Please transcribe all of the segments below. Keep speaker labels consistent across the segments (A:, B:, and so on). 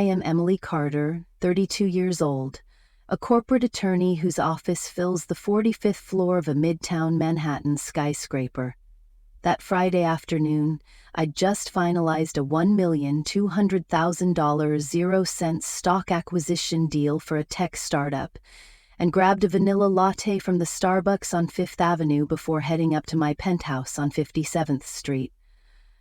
A: I am Emily Carter, 32 years old, a corporate attorney whose office fills the 45th floor of a midtown Manhattan skyscraper. That Friday afternoon, I'd just finalized a $1,200,000 0-cent stock acquisition deal for a tech startup, and grabbed a vanilla latte from the Starbucks on Fifth Avenue before heading up to my penthouse on 57th Street.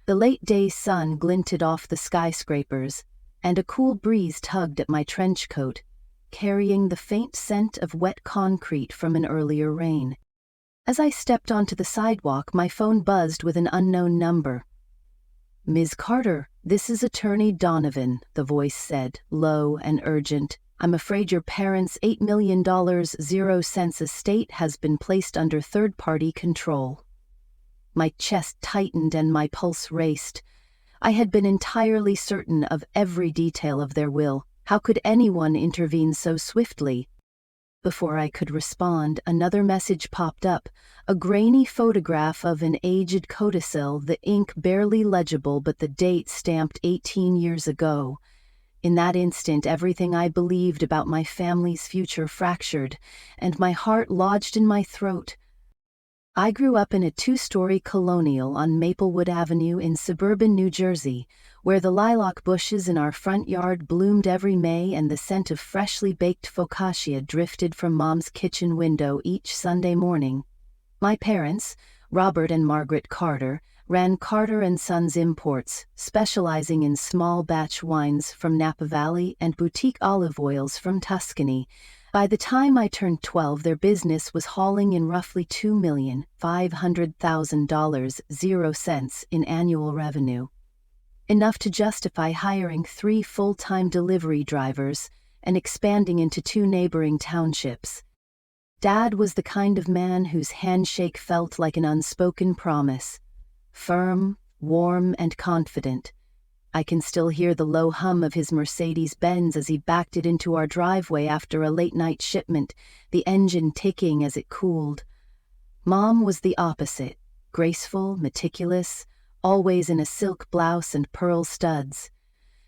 A: The late-day sun glinted off the skyscrapers, and a cool breeze tugged at my trench coat, carrying the faint scent of wet concrete from an earlier rain. As I stepped onto the sidewalk, my phone buzzed with an unknown number. "Ms. Carter, this is Attorney Donovan," the voice said, low and urgent. "I'm afraid your parents' $8 million 0-cent estate has been placed under third-party control." My chest tightened and my pulse raced. I had been entirely certain of every detail of their will. How could anyone intervene so swiftly? Before I could respond, another message popped up, a grainy photograph of an aged codicil, the ink barely legible but the date stamped 18 years ago. In that instant, everything I believed about my family's future fractured, and my heart lodged in my throat. I grew up in a 2-story colonial on Maplewood Avenue in suburban New Jersey, where the lilac bushes in our front yard bloomed every May and the scent of freshly baked focaccia drifted from Mom's kitchen window each Sunday morning. My parents, Robert and Margaret Carter, ran Carter & Sons Imports, specializing in small batch wines from Napa Valley and boutique olive oils from Tuscany. By the time I turned 12, their business was hauling in roughly $2,500,000 0-cents in annual revenue, enough to justify hiring 3 full-time delivery drivers and expanding into 2 neighboring townships. Dad was the kind of man whose handshake felt like an unspoken promise, firm, warm, and confident. I can still hear the low hum of his Mercedes-Benz as he backed it into our driveway after a late-night shipment, the engine ticking as it cooled. Mom was the opposite, graceful, meticulous, always in a silk blouse and pearl studs.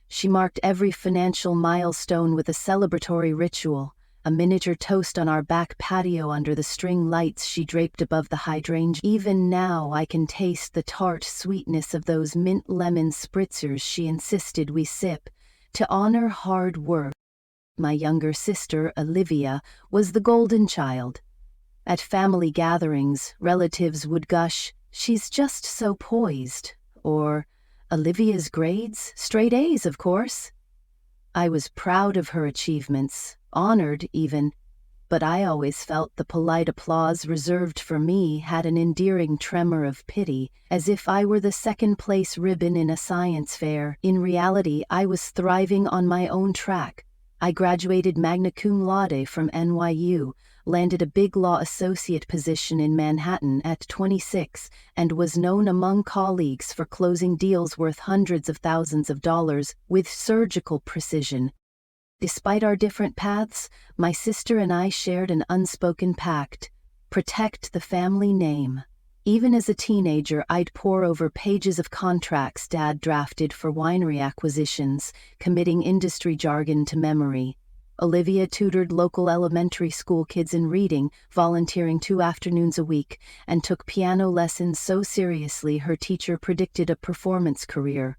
A: She marked every financial milestone with a celebratory ritual, a miniature toast on our back patio under the string lights she draped above the hydrangea. Even now I can taste the tart sweetness of those mint lemon spritzers she insisted we sip, to honor hard work. My younger sister, Olivia, was the golden child. At family gatherings, relatives would gush, "She's just so poised," or, "Olivia's grades? Straight A's, of course." I was proud of her achievements, honored even, but I always felt the polite applause reserved for me had an endearing tremor of pity, as if I were the second-place ribbon in a science fair. In reality, I was thriving on my own track. I graduated magna cum laude from NYU, landed a big law associate position in Manhattan at 26, and was known among colleagues for closing deals worth hundreds of thousands of dollars with surgical precision. Despite our different paths, my sister and I shared an unspoken pact: protect the family name. Even as a teenager, I'd pore over pages of contracts Dad drafted for winery acquisitions, committing industry jargon to memory. Olivia tutored local elementary school kids in reading, volunteering 2 afternoons a week, and took piano lessons so seriously her teacher predicted a performance career.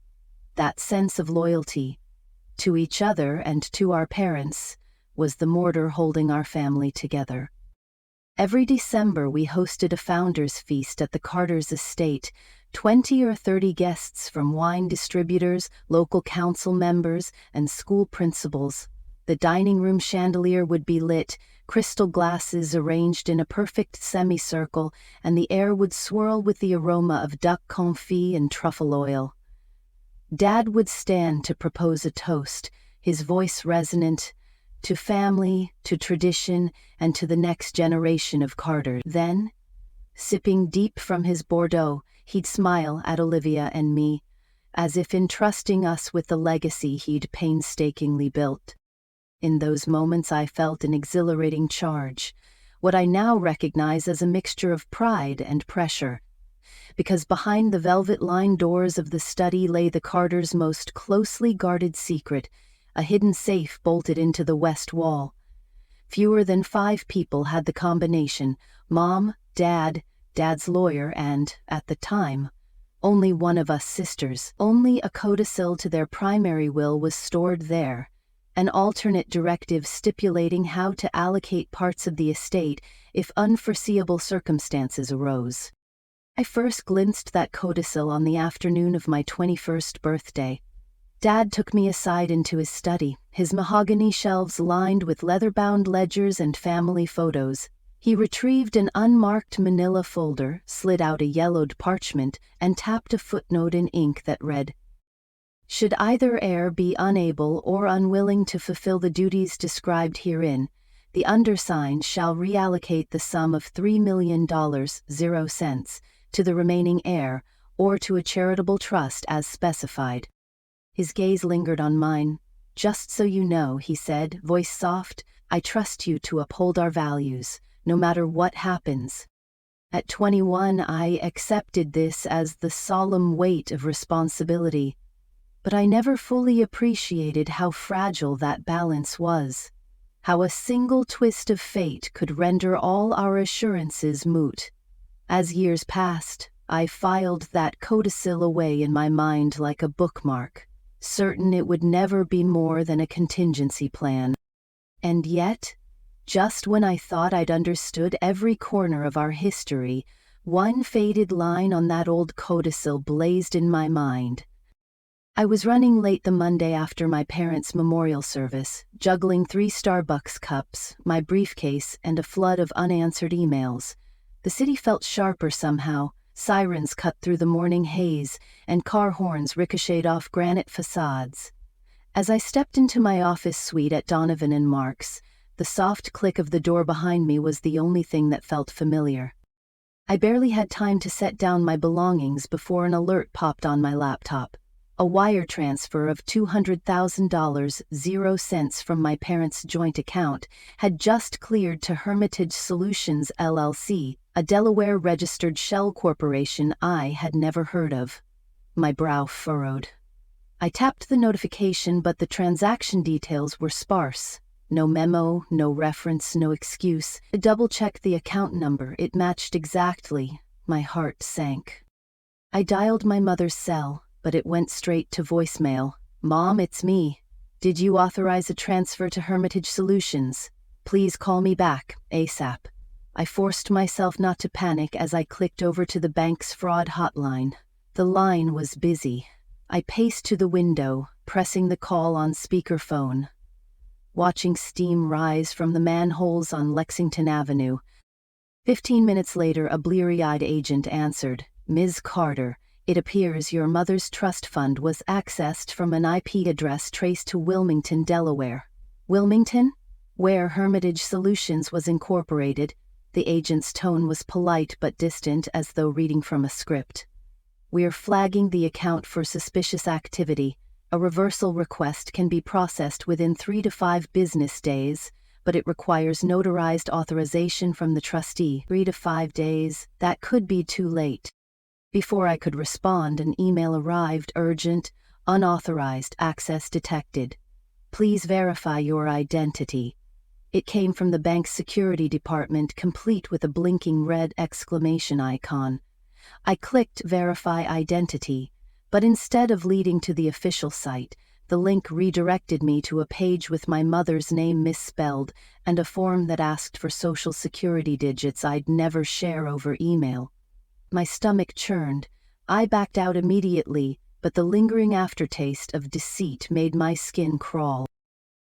A: That sense of loyalty, to each other and to our parents, was the mortar holding our family together. Every December we hosted a founders' feast at the Carters' estate, 20 or 30 guests from wine distributors, local council members, and school principals. The dining room chandelier would be lit, crystal glasses arranged in a perfect semicircle, and the air would swirl with the aroma of duck confit and truffle oil. Dad would stand to propose a toast, his voice resonant, to family, to tradition, and to the next generation of Carter. Then, sipping deep from his Bordeaux, he'd smile at Olivia and me, as if entrusting us with the legacy he'd painstakingly built. In those moments I felt an exhilarating charge, what I now recognize as a mixture of pride and pressure. Because behind the velvet-lined doors of the study lay the Carters' most closely guarded secret, a hidden safe bolted into the west wall. Fewer than 5 people had the combination: Mom, Dad, Dad's lawyer, and, at the time, only one of us sisters. Only a codicil to their primary will was stored there, an alternate directive stipulating how to allocate parts of the estate if unforeseeable circumstances arose. I first glimpsed that codicil on the afternoon of my 21st birthday. Dad took me aside into his study, his mahogany shelves lined with leather-bound ledgers and family photos. He retrieved an unmarked manila folder, slid out a yellowed parchment, and tapped a footnote in ink that read, "Should either heir be unable or unwilling to fulfill the duties described herein, the undersigned shall reallocate the sum of $3,000,000 to the remaining heir or to a charitable trust as specified." His gaze lingered on mine. "Just so you know," he said, voice soft, "I trust you to uphold our values, no matter what happens." At 21, I accepted this as the solemn weight of responsibility, but I never fully appreciated how fragile that balance was, how a single twist of fate could render all our assurances moot. As years passed, I filed that codicil away in my mind like a bookmark, certain it would never be more than a contingency plan. And yet, just when I thought I'd understood every corner of our history, one faded line on that old codicil blazed in my mind. I was running late the Monday after my parents' memorial service, juggling 3 Starbucks cups, my briefcase, and a flood of unanswered emails. The city felt sharper somehow. Sirens cut through the morning haze, and car horns ricocheted off granite facades. As I stepped into my office suite at Donovan and Mark's, the soft click of the door behind me was the only thing that felt familiar. I barely had time to set down my belongings before an alert popped on my laptop. A wire transfer of $200,000, 0 cents from my parents' joint account, had just cleared to Hermitage Solutions LLC, a Delaware-registered shell corporation I had never heard of. My brow furrowed. I tapped the notification, but the transaction details were sparse. No memo, no reference, no excuse. I double-checked the account number. It matched exactly. My heart sank. I dialed my mother's cell, but it went straight to voicemail. "Mom, it's me. Did you authorize a transfer to Hermitage Solutions? Please call me back, ASAP." I forced myself not to panic as I clicked over to the bank's fraud hotline. The line was busy. I paced to the window, pressing the call on speakerphone. Watching steam rise from the manholes on Lexington Avenue. 15 minutes later, a bleary-eyed agent answered. "Ms. Carter, it appears your mother's trust fund was accessed from an IP address traced to Wilmington, Delaware." "Wilmington?" "Where Hermitage Solutions was incorporated." The agent's tone was polite but distant, as though reading from a script. "We're flagging the account for suspicious activity. A reversal request can be processed within 3 to 5 business days, but it requires notarized authorization from the trustee. 3 to 5 days, that could be too late." Before I could respond, an email arrived: "Urgent, unauthorized access detected. Please verify your identity." It came from the bank's security department, complete with a blinking red exclamation icon. I clicked Verify Identity, but instead of leading to the official site, the link redirected me to a page with my mother's name misspelled and a form that asked for social security digits I'd never share over email. My stomach churned. I backed out immediately, but the lingering aftertaste of deceit made my skin crawl.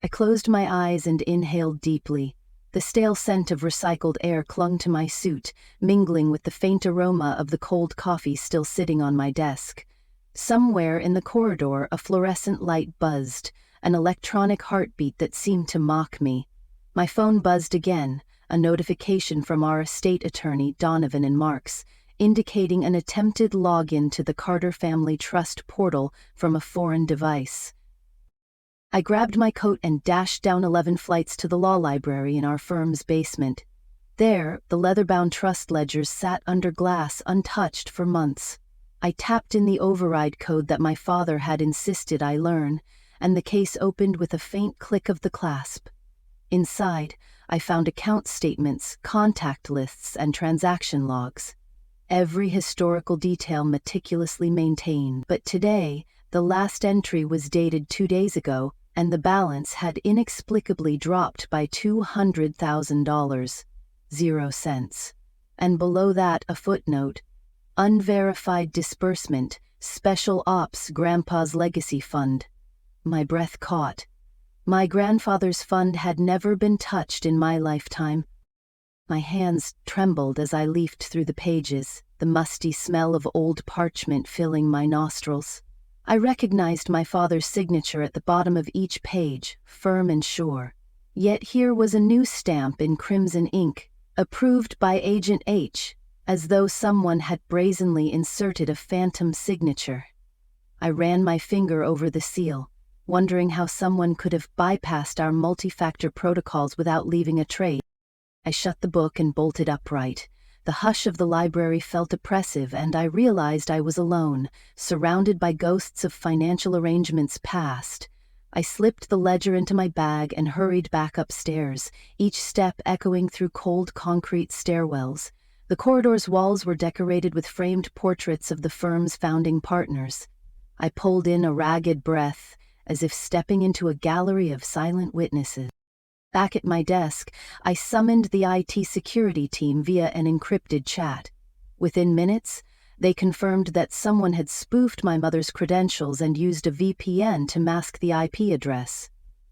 A: I closed my eyes and inhaled deeply. The stale scent of recycled air clung to my suit, mingling with the faint aroma of the cold coffee still sitting on my desk. Somewhere in the corridor, a fluorescent light buzzed, an electronic heartbeat that seemed to mock me. My phone buzzed again, a notification from our estate attorney, Donovan and Marks, indicating an attempted login to the Carter Family Trust portal from a foreign device. I grabbed my coat and dashed down 11 flights to the law library in our firm's basement. There, the leather-bound trust ledgers sat under glass untouched for months. I tapped in the override code that my father had insisted I learn, and the case opened with a faint click of the clasp. Inside, I found account statements, contact lists, and transaction logs. Every historical detail meticulously maintained, but today, the last entry was dated 2 days ago, and the balance had inexplicably dropped by $200,000, 0 cents. And below that, a footnote: unverified disbursement, Special Ops Grandpa's Legacy Fund. My breath caught. My grandfather's fund had never been touched in my lifetime. My hands trembled as I leafed through the pages, the musty smell of old parchment filling my nostrils. I recognized my father's signature at the bottom of each page, firm and sure. Yet here was a new stamp in crimson ink, approved by Agent H, as though someone had brazenly inserted a phantom signature. I ran my finger over the seal, wondering how someone could have bypassed our multi-factor protocols without leaving a trace. I shut the book and bolted upright. The hush of the library felt oppressive, and I realized I was alone, surrounded by ghosts of financial arrangements past. I slipped the ledger into my bag and hurried back upstairs, each step echoing through cold concrete stairwells. The corridor's walls were decorated with framed portraits of the firm's founding partners. I pulled in a ragged breath, as if stepping into a gallery of silent witnesses. Back at my desk, I summoned the IT security team via an encrypted chat. Within minutes, they confirmed that someone had spoofed my mother's credentials and used a VPN to mask the IP address.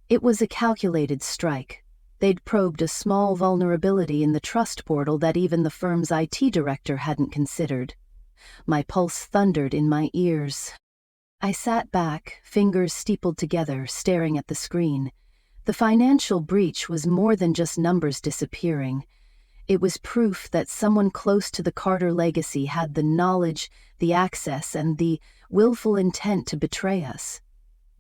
A: It was a calculated strike. They'd probed a small vulnerability in the trust portal that even the firm's IT director hadn't considered. My pulse thundered in my ears. I sat back, fingers steepled together, staring at the screen. The financial breach was more than just numbers disappearing. It was proof that someone close to the Carter legacy had the knowledge, the access, and the willful intent to betray us.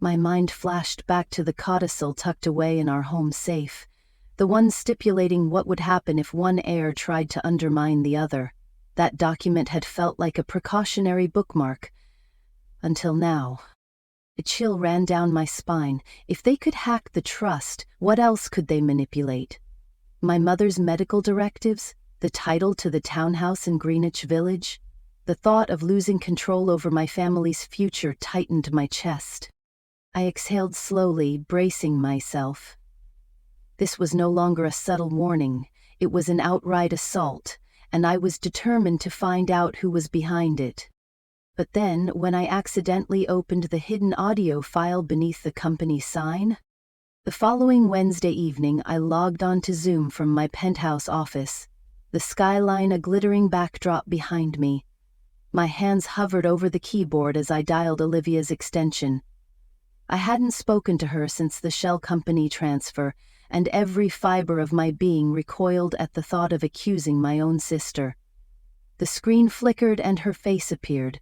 A: My mind flashed back to the codicil tucked away in our home safe, the one stipulating what would happen if one heir tried to undermine the other. That document had felt like a precautionary bookmark. Until now. A chill ran down my spine. If they could hack the trust, what else could they manipulate? My mother's medical directives? The title to the townhouse in Greenwich Village? The thought of losing control over my family's future tightened my chest. I exhaled slowly, bracing myself. This was no longer a subtle warning. It was an outright assault, and I was determined to find out who was behind it. But then, when I accidentally opened the hidden audio file beneath the company sign, the following Wednesday evening I logged on to Zoom from my penthouse office, the skyline a glittering backdrop behind me. My hands hovered over the keyboard as I dialed Olivia's extension. I hadn't spoken to her since the shell company transfer, and every fiber of my being recoiled at the thought of accusing my own sister. The screen flickered and her face appeared.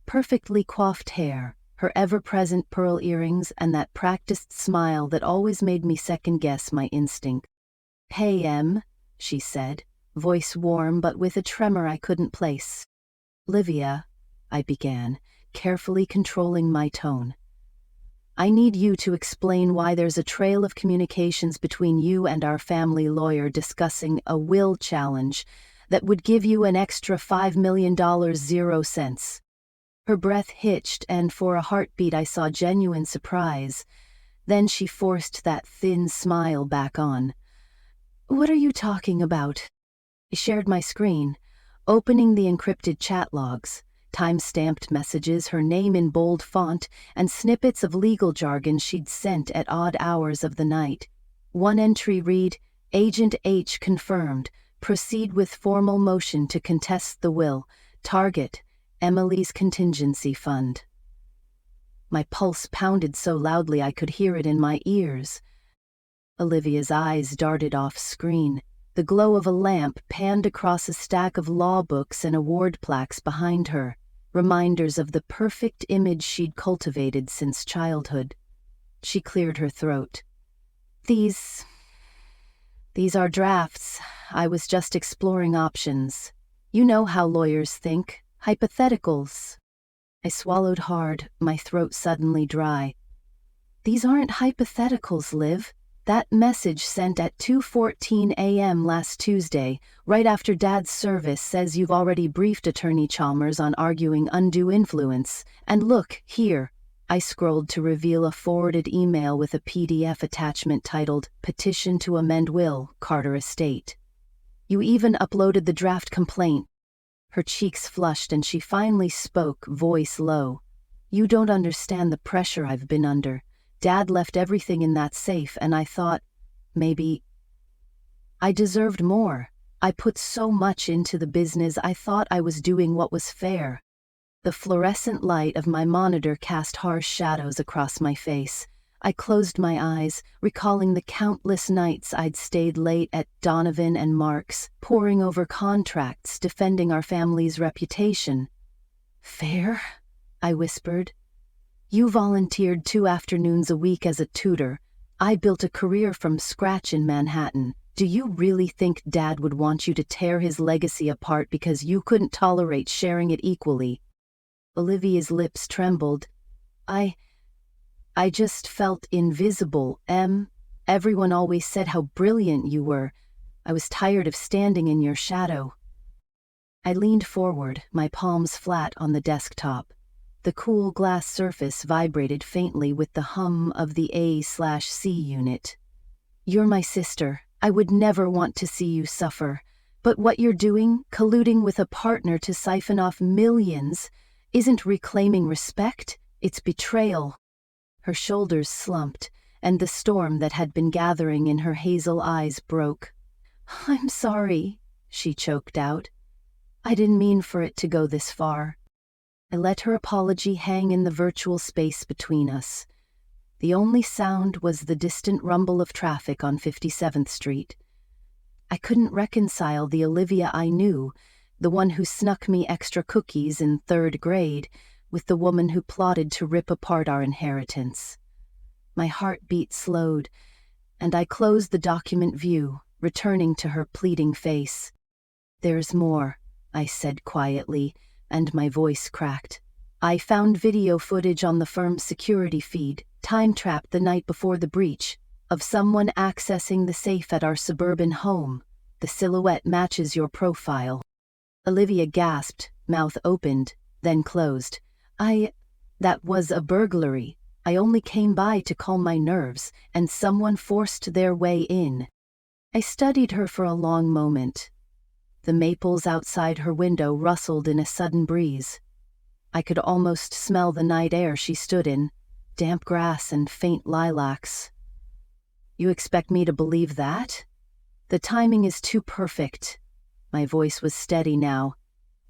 A: Perfectly coiffed hair, her ever-present pearl earrings, and that practiced smile that always made me second-guess my instinct. "Hey, Em," she said, voice warm but with a tremor I couldn't place. "Olivia," I began, carefully controlling my tone. "I need you to explain why there's a trail of communications between you and our family lawyer discussing a will challenge that would give you an extra $5 million, 0 cents. Her breath hitched, and for a heartbeat I saw genuine surprise. Then she forced that thin smile back on. "What are you talking about?" I shared my screen, opening the encrypted chat logs, time-stamped messages, her name in bold font, and snippets of legal jargon she'd sent at odd hours of the night. One entry read, "Agent H confirmed. Proceed with formal motion to contest the will. Target, Emily's contingency fund." My pulse pounded so loudly I could hear it in my ears. Olivia's eyes darted off screen. The glow of a lamp panned across a stack of law books and award plaques behind her, reminders of the perfect image she'd cultivated since childhood. She cleared her throat. These are drafts. I was just exploring options. You know how lawyers think. Hypotheticals." I swallowed hard, my throat suddenly dry. These aren't hypotheticals, Liv. That message sent at 2:14 a.m. last Tuesday, right after Dad's service, says you've already briefed Attorney Chalmers on arguing undue influence. And look, here. I scrolled to reveal a forwarded email with a PDF attachment titled Petition to Amend Will, Carter Estate. You even uploaded the draft complaint. Her cheeks flushed and she finally spoke, voice low. You don't understand the pressure I've been under. Dad left everything in that safe and I thought, maybe I deserved more. I put so much into the business, I thought I was doing what was fair. The fluorescent light of my monitor cast harsh shadows across my face. I closed my eyes, recalling the countless nights I'd stayed late at Donovan and Mark's, poring over contracts, defending our family's reputation. Fair? I whispered. You volunteered 2 afternoons a week as a tutor. I built a career from scratch in Manhattan. Do you really think Dad would want you to tear his legacy apart because you couldn't tolerate sharing it equally? Olivia's lips trembled. I just felt invisible, Everyone always said how brilliant you were. I was tired of standing in your shadow. I leaned forward, my palms flat on the desktop. The cool glass surface vibrated faintly with the hum of the A/C unit. You're my sister. I would never want to see you suffer. But what you're doing, colluding with a partner to siphon off millions, isn't reclaiming respect, it's betrayal. Her shoulders slumped, and the storm that had been gathering in her hazel eyes broke. I'm sorry, she choked out. I didn't mean for it to go this far. I let her apology hang in the virtual space between us. The only sound was the distant rumble of traffic on 57th Street. I couldn't reconcile the Olivia I knew, the one who snuck me extra cookies in 3rd grade, with the woman who plotted to rip apart our inheritance. My heartbeat slowed, and I closed the document view, returning to her pleading face. There's more, I said quietly, and my voice cracked. I found video footage on the firm's security feed, time-trapped the night before the breach, of someone accessing the safe at our suburban home. The silhouette matches your profile. Olivia gasped, mouth opened, then closed. That was a burglary. I only came by to calm my nerves, and someone forced their way in. I studied her for a long moment. The maples outside her window rustled in a sudden breeze. I could almost smell the night air she stood in, damp grass and faint lilacs. You expect me to believe that? The timing is too perfect. My voice was steady now.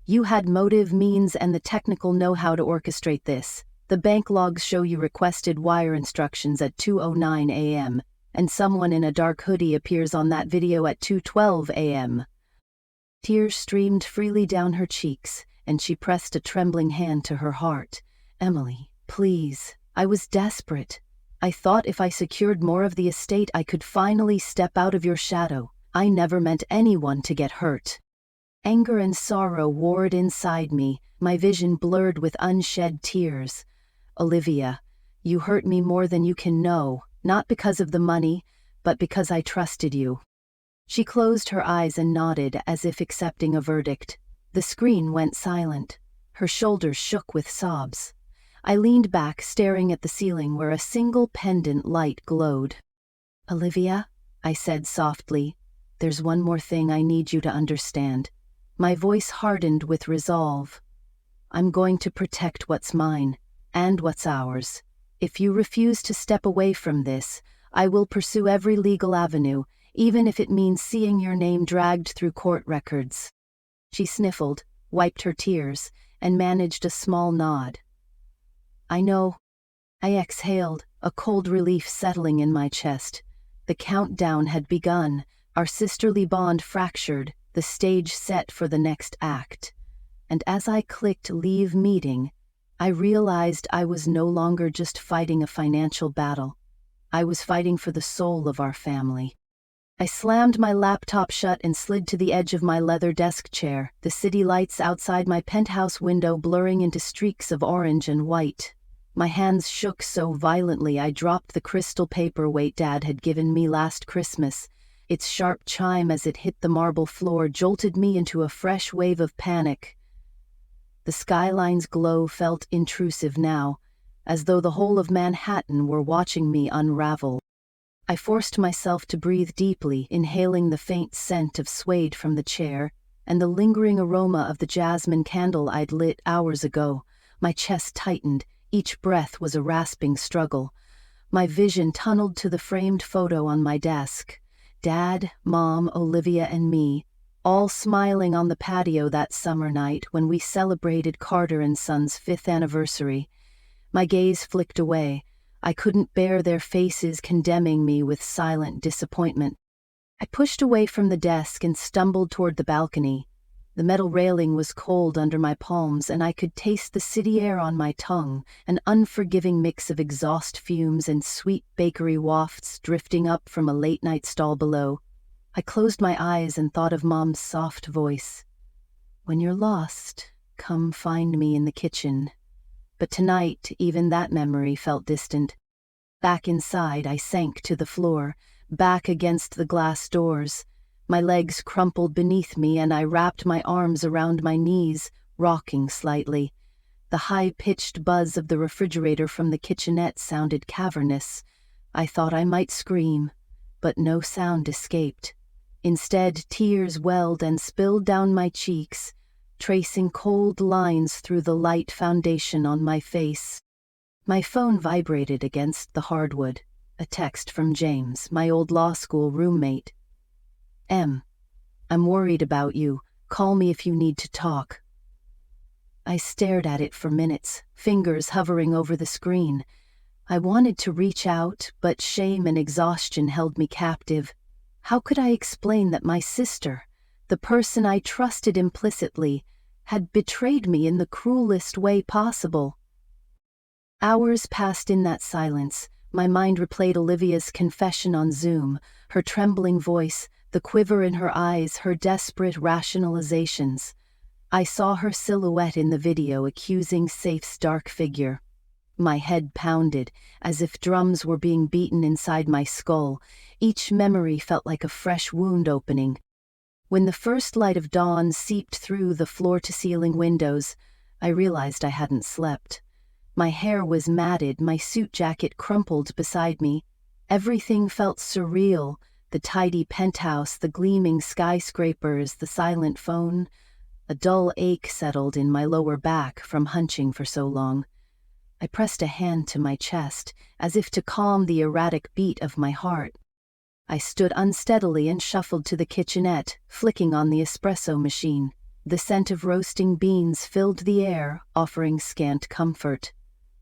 A: You had motive, means, and the technical know-how to orchestrate this. The bank logs show you requested wire instructions at 2:09 a.m., and someone in a dark hoodie appears on that video at 2:12 a.m. Tears streamed freely down her cheeks, and she pressed a trembling hand to her heart. Emily, please. I was desperate. I thought if I secured more of the estate I could finally step out of your shadow. I never meant anyone to get hurt. Anger and sorrow warred inside me, my vision blurred with unshed tears. Olivia, you hurt me more than you can know, not because of the money, but because I trusted you. She closed her eyes and nodded as if accepting a verdict. The screen went silent. Her shoulders shook with sobs. I leaned back, staring at the ceiling where a single pendant light glowed. Olivia, I said softly, there's one more thing I need you to understand. My voice hardened with resolve. I'm going to protect what's mine, and what's ours. If you refuse to step away from this, I will pursue every legal avenue, even if it means seeing your name dragged through court records. She sniffled, wiped her tears, and managed a small nod. I know. I exhaled, a cold relief settling in my chest. The countdown had begun, our sisterly bond fractured, the stage set for the next act. And as I clicked leave meeting, I realized I was no longer just fighting a financial battle. I was fighting for the soul of our family. I slammed my laptop shut and slid to the edge of my leather desk chair, the city lights outside my penthouse window blurring into streaks of orange and white. My hands shook so violently I dropped the crystal paperweight Dad had given me last Christmas. Its sharp chime as it hit the marble floor jolted me into a fresh wave of panic. The skyline's glow felt intrusive now, as though the whole of Manhattan were watching me unravel. I forced myself to breathe deeply, inhaling the faint scent of suede from the chair and the lingering aroma of the jasmine candle I'd lit hours ago. My chest tightened. Each breath was a rasping struggle. My vision tunneled to the framed photo on my desk. Dad, Mom, Olivia, and me, all smiling on the patio that summer night when we celebrated Carter and Son's 5th anniversary. My gaze flicked away. I couldn't bear their faces condemning me with silent disappointment. I pushed away from the desk and stumbled toward the balcony. The metal railing was cold under my palms, and I could taste the city air on my tongue, an unforgiving mix of exhaust fumes and sweet bakery wafts drifting up from a late-night stall below. I closed my eyes and thought of Mom's soft voice. "When you're lost, come find me in the kitchen." But tonight, even that memory felt distant. Back inside, I sank to the floor, back against the glass doors. My legs crumpled beneath me and I wrapped my arms around my knees, rocking slightly. The high-pitched buzz of the refrigerator from the kitchenette sounded cavernous. I thought I might scream, but no sound escaped. Instead, tears welled and spilled down my cheeks, tracing cold lines through the light foundation on my face. My phone vibrated against the hardwood. A text from James, my old law school roommate. "I'm worried about you. Call me if you need to talk." I stared at it for minutes, fingers hovering over the screen. I wanted to reach out, but shame and exhaustion held me captive. How could I explain that my sister, the person I trusted implicitly, had betrayed me in the cruelest way possible? Hours passed in that silence. My mind replayed Olivia's confession on Zoom, her trembling voice, the quiver in her eyes, her desperate rationalizations. I saw her silhouette in the video accusing Safe's dark figure. My head pounded, as if drums were being beaten inside my skull. Each memory felt like a fresh wound opening. When the first light of dawn seeped through the floor-to-ceiling windows, I realized I hadn't slept. My hair was matted, my suit jacket crumpled beside me. Everything felt surreal. The tidy penthouse, the gleaming skyscrapers, the silent phone. A dull ache settled in my lower back from hunching for so long. I pressed a hand to my chest, as if to calm the erratic beat of my heart. I stood unsteadily and shuffled to the kitchenette, flicking on the espresso machine. The scent of roasting beans filled the air, offering scant comfort.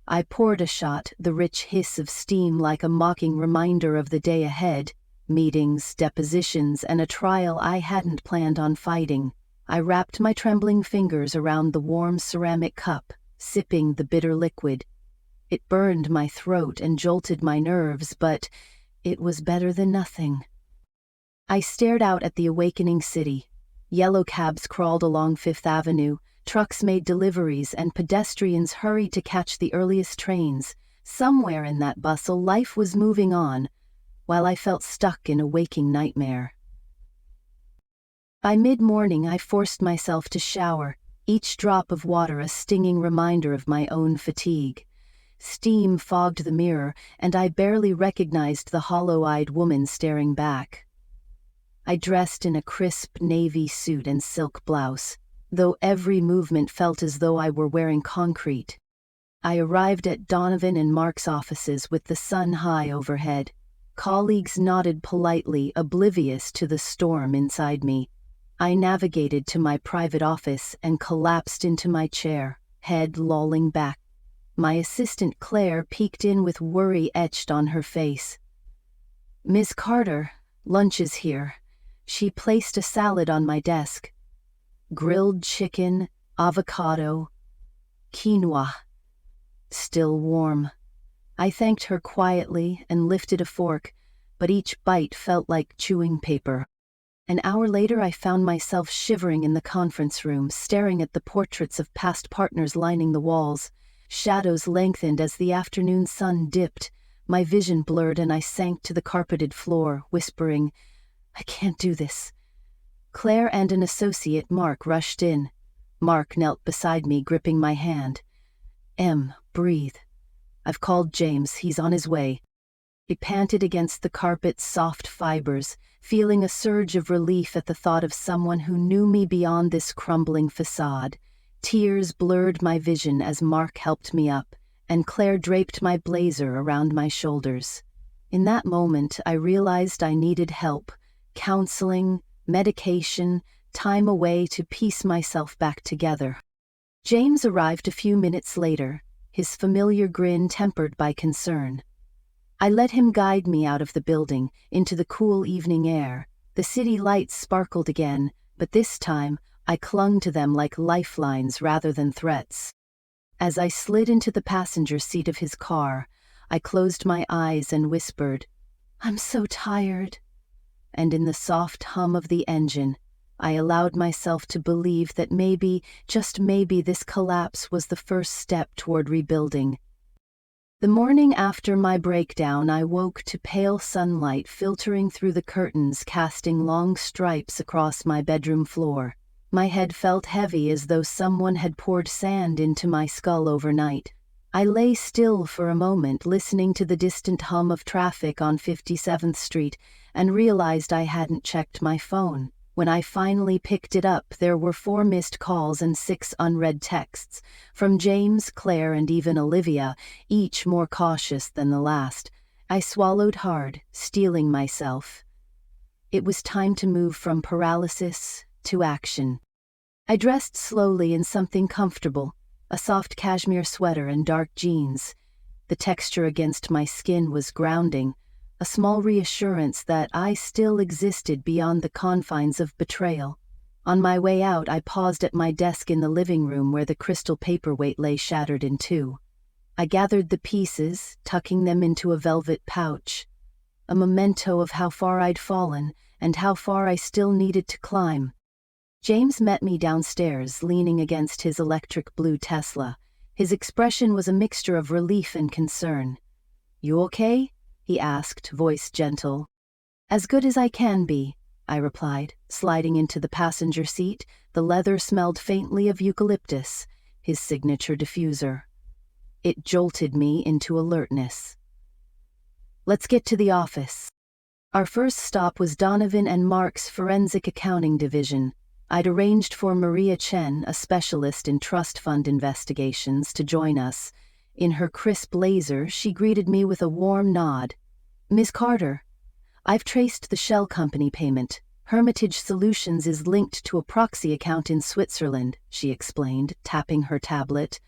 A: I poured a shot, the rich hiss of steam like a mocking reminder of the day ahead. Meetings, depositions, and a trial I hadn't planned on fighting. I wrapped my trembling fingers around the warm ceramic cup, sipping the bitter liquid. It burned my throat and jolted my nerves, but it was better than nothing. I stared out at the awakening city. Yellow cabs crawled along Fifth Avenue, trucks made deliveries, and pedestrians hurried to catch the earliest trains. Somewhere in that bustle, life was moving on, while I felt stuck in a waking nightmare. By mid-morning, I forced myself to shower, each drop of water a stinging reminder of my own fatigue. Steam fogged the mirror, and I barely recognized the hollow-eyed woman staring back. I dressed in a crisp navy suit and silk blouse, though every movement felt as though I were wearing concrete. I arrived at Donovan and Mark's offices with the sun high overhead. Colleagues nodded politely, oblivious to the storm inside me. I navigated to my private office and collapsed into my chair, head lolling back. My assistant Claire peeked in with worry etched on her face. "Miss Carter, lunch is here." She placed a salad on my desk. Grilled chicken, avocado, quinoa. Still warm. I thanked her quietly and lifted a fork, but each bite felt like chewing paper. An hour later, I found myself shivering in the conference room, staring at the portraits of past partners lining the walls. Shadows lengthened as the afternoon sun dipped. My vision blurred and I sank to the carpeted floor, whispering, "I can't do this." Claire and an associate, Mark, rushed in. Mark knelt beside me, gripping my hand. Breathe. I've called James, he's on his way." He panted against the carpet's soft fibers, feeling a surge of relief at the thought of someone who knew me beyond this crumbling facade. Tears blurred my vision as Mark helped me up, and Claire draped my blazer around my shoulders. In that moment, I realized I needed help, counseling, medication, time away to piece myself back together. James arrived a few minutes later, his familiar grin tempered by concern. I let him guide me out of the building, into the cool evening air. The city lights sparkled again, but this time I clung to them like lifelines rather than threats. As I slid into the passenger seat of his car, I closed my eyes and whispered, "I'm so tired." And in the soft hum of the engine, I allowed myself to believe that maybe, just maybe, this collapse was the first step toward rebuilding. The morning after my breakdown, I woke to pale sunlight filtering through the curtains, casting long stripes across my bedroom floor. My head felt heavy, as though someone had poured sand into my skull overnight. I lay still for a moment, listening to the distant hum of traffic on 57th Street, and realized I hadn't checked my phone. When I finally picked it up, there were 4 missed calls and 6 unread texts, from James, Claire, and even Olivia, each more cautious than the last. I swallowed hard, steeling myself. It was time to move from paralysis to action. I dressed slowly in something comfortable, a soft cashmere sweater and dark jeans. The texture against my skin was grounding, a small reassurance that I still existed beyond the confines of betrayal. On my way out, I paused at my desk in the living room where the crystal paperweight lay shattered in 2. I gathered the pieces, tucking them into a velvet pouch, a memento of how far I'd fallen and how far I still needed to climb. James met me downstairs, leaning against his electric blue Tesla. His expression was a mixture of relief and concern. "You okay?" he asked, voice gentle. "As good as I can be," I replied, sliding into the passenger seat. The leather smelled faintly of eucalyptus, his signature diffuser. It jolted me into alertness. "Let's get to the office." Our first stop was Donovan and Mark's forensic accounting division. I'd arranged for Maria Chen, a specialist in trust fund investigations, to join us. In her crisp blazer, she greeted me with a warm nod. "Ms. Carter, I've traced the shell company payment. Hermitage Solutions is linked to a proxy account in Switzerland," she explained, tapping her tablet.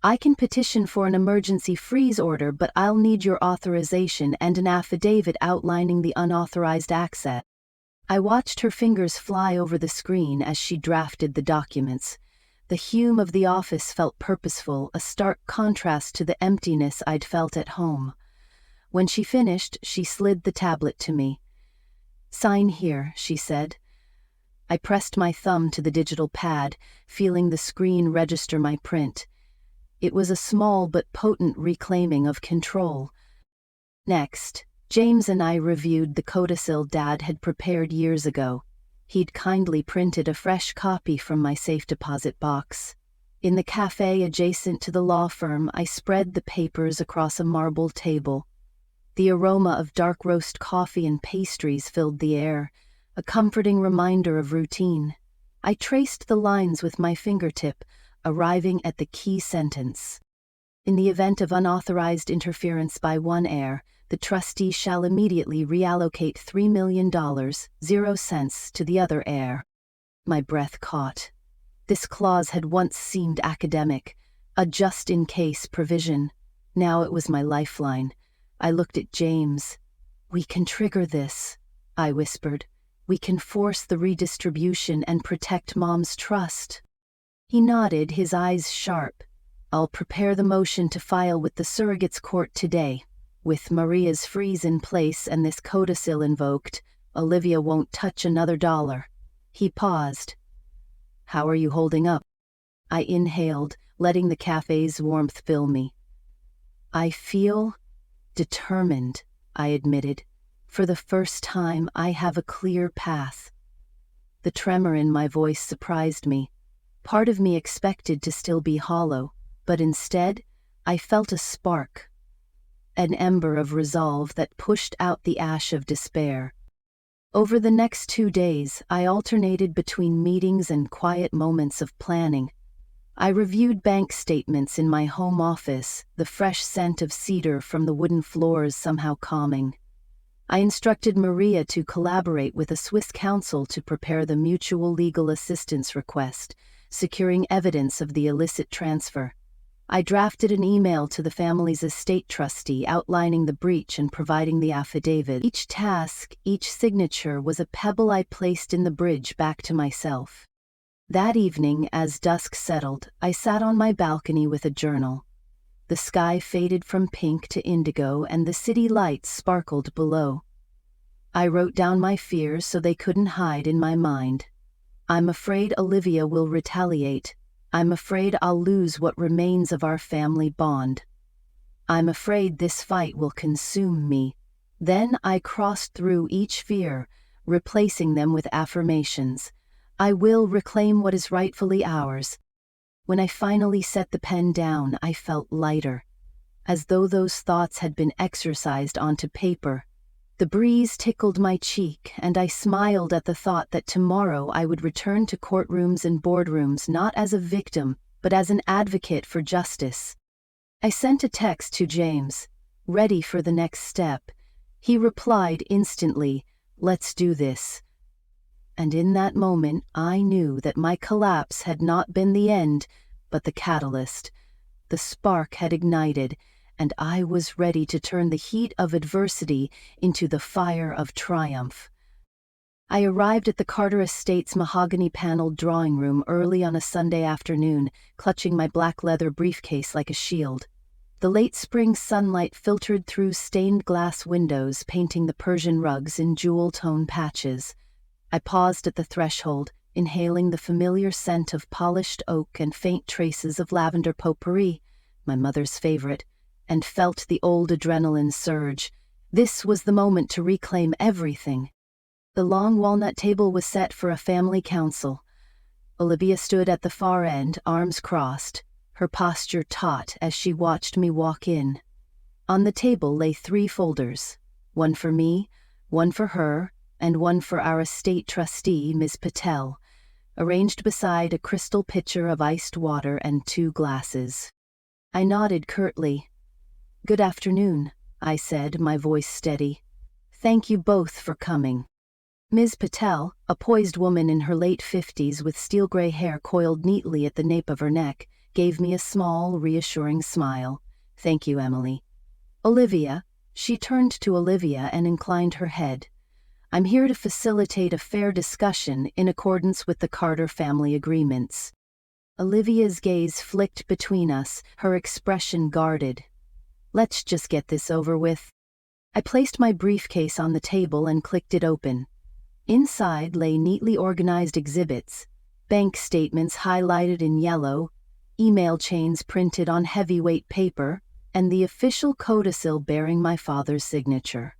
A: "I can petition for an emergency freeze order, but I'll need your authorization and an affidavit outlining the unauthorized access." I watched her fingers fly over the screen as she drafted the documents. The hum of the office felt purposeful, a stark contrast to the emptiness I'd felt at home. When she finished, she slid the tablet to me. "Sign here," she said. I pressed my thumb to the digital pad, feeling the screen register my print. It was a small but potent reclaiming of control. Next, James and I reviewed the codicil Dad had prepared years ago. He'd kindly printed a fresh copy from my safe deposit box. In the cafe adjacent to the law firm, I spread the papers across a marble table. The aroma of dark roast coffee and pastries filled the air, a comforting reminder of routine. I traced the lines with my fingertip, arriving at the key sentence. "In the event of unauthorized interference by one heir, the trustee shall immediately reallocate $3 million, 0 cents, to the other heir." My breath caught. This clause had once seemed academic, a just-in-case provision. Now it was my lifeline. I looked at James. "We can trigger this," I whispered. "We can force the redistribution and protect Mom's trust." He nodded, his eyes sharp. "I'll prepare the motion to file with the Surrogate's court today. With Maria's freeze in place and this codicil invoked, Olivia won't touch another dollar." He paused. "How are you holding up?" I inhaled, letting the cafe's warmth fill me. "I feel determined," I admitted. "For the first time, I have a clear path." The tremor in my voice surprised me. Part of me expected to still be hollow, but instead, I felt a spark, an ember of resolve that pushed out the ash of despair. Over the next 2 days, I alternated between meetings and quiet moments of planning. I reviewed bank statements in my home office, the fresh scent of cedar from the wooden floors somehow calming. I instructed Maria to collaborate with a Swiss counsel to prepare the mutual legal assistance request, securing evidence of the illicit transfer. I drafted an email to the family's estate trustee outlining the breach and providing the affidavit. Each task, each signature was a pebble I placed in the bridge back to myself. That evening, as dusk settled, I sat on my balcony with a journal. The sky faded from pink to indigo and the city lights sparkled below. I wrote down my fears so they couldn't hide in my mind. I'm afraid Olivia will retaliate. I'm afraid I'll lose what remains of our family bond. I'm afraid this fight will consume me. Then I crossed through each fear, replacing them with affirmations. I will reclaim what is rightfully ours. When I finally set the pen down, I felt lighter, as though those thoughts had been exercised onto paper. The breeze tickled my cheek, and I smiled at the thought that tomorrow I would return to courtrooms and boardrooms not as a victim, but as an advocate for justice. I sent a text to James, ready for the next step. He replied instantly, "Let's do this." And in that moment, I knew that my collapse had not been the end, but the catalyst. The spark had ignited, and I was ready to turn the heat of adversity into the fire of triumph. I arrived at the Carter Estate's mahogany-paneled drawing room early on a Sunday afternoon, clutching my black leather briefcase like a shield. The late spring sunlight filtered through stained glass windows, painting the Persian rugs in jewel-tone patches. I paused at the threshold, inhaling the familiar scent of polished oak and faint traces of lavender potpourri, my mother's favorite, and felt the old adrenaline surge. This was the moment to reclaim everything. The long walnut table was set for a family council. Olivia stood at the far end, arms crossed, her posture taut as she watched me walk in. On the table lay 3 folders, one for me, one for her, and one for our estate trustee, Ms. Patel, arranged beside a crystal pitcher of iced water and 2 glasses. I nodded curtly. "Good afternoon," I said, my voice steady. "Thank you both for coming." Ms. Patel, a poised woman in her late 50s with steel-gray hair coiled neatly at the nape of her neck, gave me a small, reassuring smile. "Thank you, Emily." "Olivia," she turned to Olivia and inclined her head. "I'm here to facilitate a fair discussion in accordance with the Carter family agreements." Olivia's gaze flicked between us, her expression guarded. "Let's just get this over with." I placed my briefcase on the table and clicked it open. Inside lay neatly organized exhibits, bank statements highlighted in yellow, email chains printed on heavyweight paper, and the official codicil bearing my father's signature.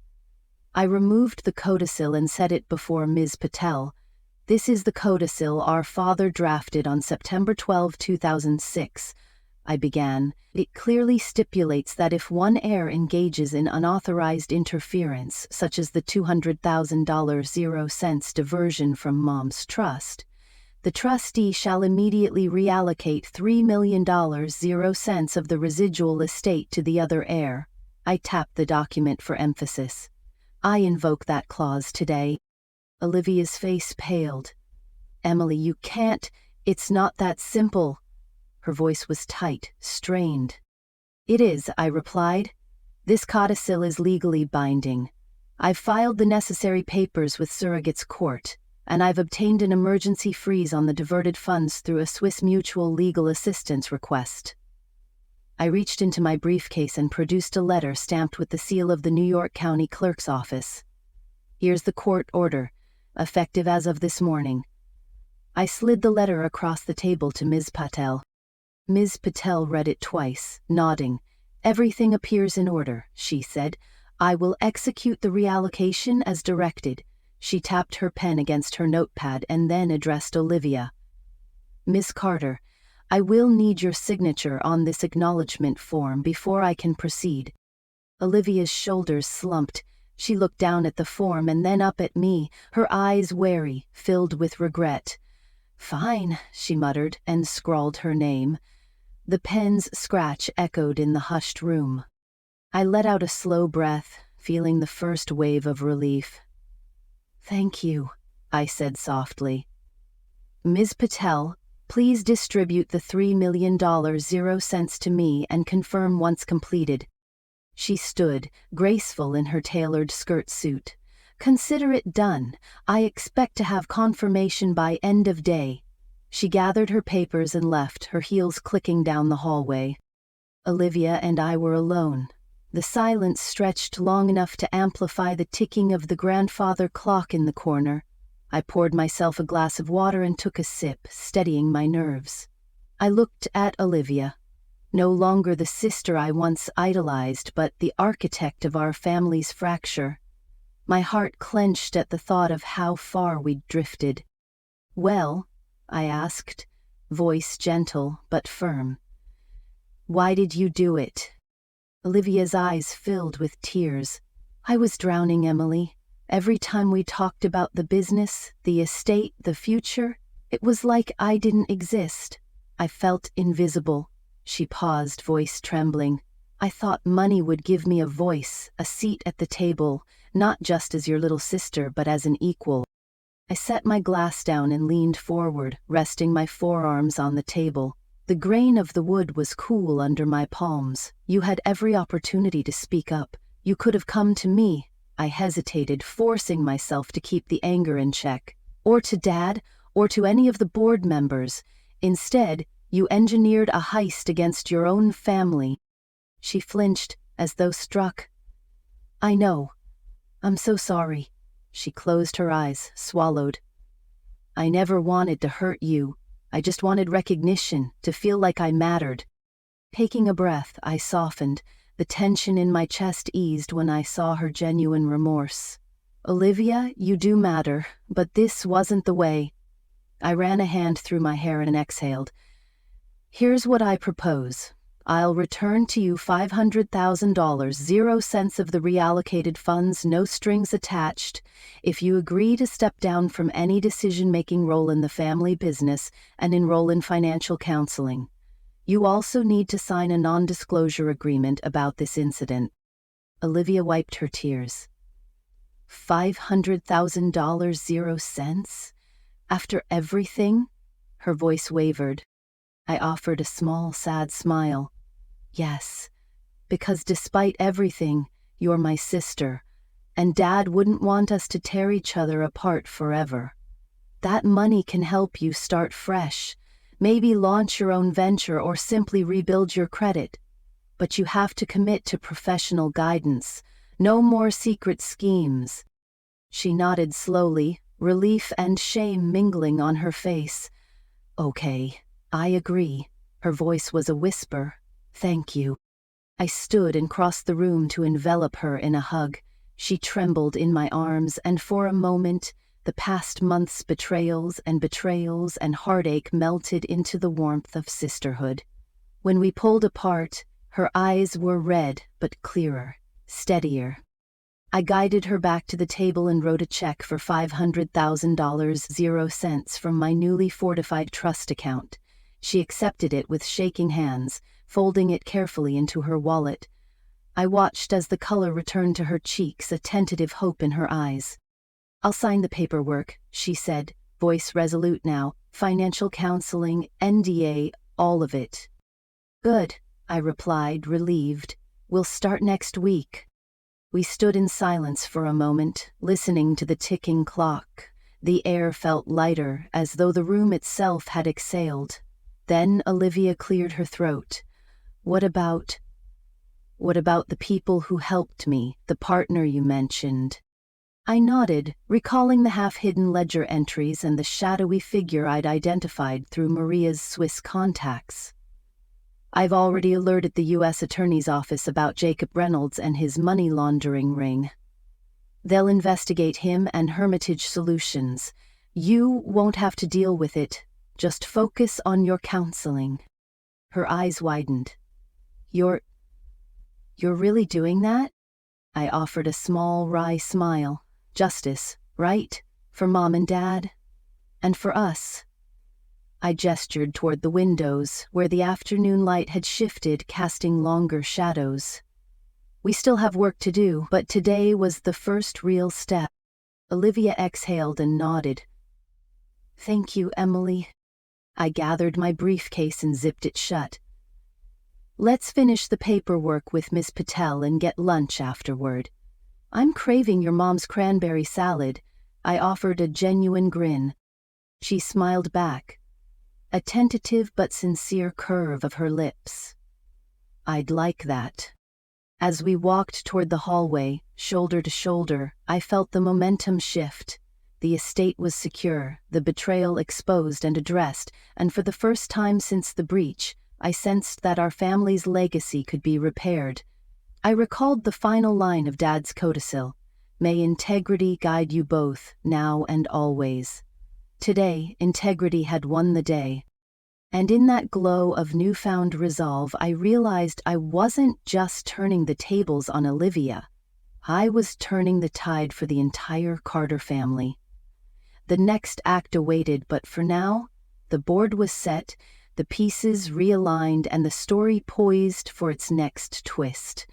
A: I removed the codicil and set it before Ms. Patel. "This is the codicil our father drafted on September 12, 2006. I began. "It clearly stipulates that if one heir engages in unauthorized interference, such as the $200,000 0 cents diversion from Mom's trust, the trustee shall immediately reallocate $3 million 0 cents of the residual estate to the other heir." I tapped the document for emphasis. "I invoke that clause today." Olivia's face paled. "Emily, you can't. It's not that simple." Her voice was tight, strained. "It is," I replied. "This codicil is legally binding. I've filed the necessary papers with Surrogate's court, and I've obtained an emergency freeze on the diverted funds through a Swiss mutual legal assistance request." I reached into my briefcase and produced a letter stamped with the seal of the New York County Clerk's office. "Here's the court order, effective as of this morning." I slid the letter across the table to Ms. Patel. Ms. Patel read it twice, nodding. "Everything appears in order," she said. "I will execute the reallocation as directed." She tapped her pen against her notepad and then addressed Olivia. "Miss Carter, I will need your signature on this acknowledgement form before I can proceed." Olivia's shoulders slumped. She looked down at the form and then up at me, her eyes wary, filled with regret. "Fine," she muttered, and scrawled her name. The pen's scratch echoed in the hushed room. I let out a slow breath, feeling the first wave of relief. "Thank you," I said softly. "Ms. Patel, please distribute the $3 million 0 cents to me and confirm once completed." She stood, graceful in her tailored skirt suit. "Consider it done. I expect to have confirmation by end of day." She gathered her papers and left, her heels clicking down the hallway. Olivia and I were alone. The silence stretched long enough to amplify the ticking of the grandfather clock in the corner. I poured myself a glass of water and took a sip, steadying my nerves. I looked at Olivia. No longer the sister I once idolized, but the architect of our family's fracture. My heart clenched at the thought of how far we'd drifted. "Well," I asked, voice gentle but firm. "Why did you do it?" Olivia's eyes filled with tears. "I was drowning, Emily. Every time we talked about the business, the estate, the future, it was like I didn't exist. I felt invisible." She paused, voice trembling. "I thought money would give me a voice, a seat at the table, not just as your little sister, but as an equal." I set my glass down and leaned forward, resting my forearms on the table. The grain of the wood was cool under my palms. "You had every opportunity to speak up. You could have come to me." I hesitated, forcing myself to keep the anger in check. "Or to Dad, or to any of the board members. Instead, you engineered a heist against your own family." She flinched, as though struck. "I know. I'm so sorry." She closed her eyes, swallowed. "I never wanted to hurt you. I just wanted recognition, to feel like I mattered." Taking a breath, I softened. The tension in my chest eased when I saw her genuine remorse. "Olivia, you do matter, but this wasn't the way." I ran a hand through my hair and exhaled. "Here's what I propose. I'll return to you $500,000, 0 cents of the reallocated funds, no strings attached, if you agree to step down from any decision-making role in the family business and enroll in financial counseling. You also need to sign a non-disclosure agreement about this incident." Olivia wiped her tears. $500,000, 0 cents? After everything? Her voice wavered. I offered a small, sad smile. "Yes, because despite everything, you're my sister, and Dad wouldn't want us to tear each other apart forever. That money can help you start fresh, maybe launch your own venture or simply rebuild your credit. But you have to commit to professional guidance, no more secret schemes." She nodded slowly, relief and shame mingling on her face. "Okay. I agree." Her voice was a whisper. "Thank you." I stood and crossed the room to envelop her in a hug. She trembled in my arms, and for a moment, the past month's betrayals and heartache melted into the warmth of sisterhood. When we pulled apart, her eyes were red but clearer, steadier. I guided her back to the table and wrote a check for $500,000, 0 cents from my newly fortified trust account. She accepted it with shaking hands, folding it carefully into her wallet. I watched as the color returned to her cheeks, a tentative hope in her eyes. "I'll sign the paperwork," she said, voice resolute now. "Financial counseling, NDA, all of it." "Good," I replied, relieved. "We'll start next week." We stood in silence for a moment, listening to the ticking clock. The air felt lighter, as though the room itself had exhaled. Then Olivia cleared her throat. What about the people who helped me, the partner you mentioned?" I nodded, recalling the half-hidden ledger entries and the shadowy figure I'd identified through Maria's Swiss contacts. I've already alerted the U.S. Attorney's Office about Jacob Reynolds and his money laundering ring. They'll investigate him and Hermitage Solutions. You won't have to deal with it. Just focus on your counseling." Her eyes widened. You're really doing that?" I offered a small, wry smile. "Justice, right? For Mom and Dad? And for us." I gestured toward the windows, where the afternoon light had shifted, casting longer shadows. "We still have work to do, but today was the first real step." Olivia exhaled and nodded. "Thank you, Emily." I gathered my briefcase and zipped it shut. "Let's finish the paperwork with Miss Patel and get lunch afterward. I'm craving your mom's cranberry salad." I offered a genuine grin. She smiled back, a tentative but sincere curve of her lips. "I'd like that." As we walked toward the hallway, shoulder to shoulder, I felt the momentum shift. The estate was secure, the betrayal exposed and addressed, and for the first time since the breach, I sensed that our family's legacy could be repaired. I recalled the final line of Dad's codicil: "May integrity guide you both, now and always." Today, integrity had won the day. And in that glow of newfound resolve, I realized I wasn't just turning the tables on Olivia. I was turning the tide for the entire Carter family. The next act awaited, but for now, the board was set, the pieces realigned, and the story poised for its next twist.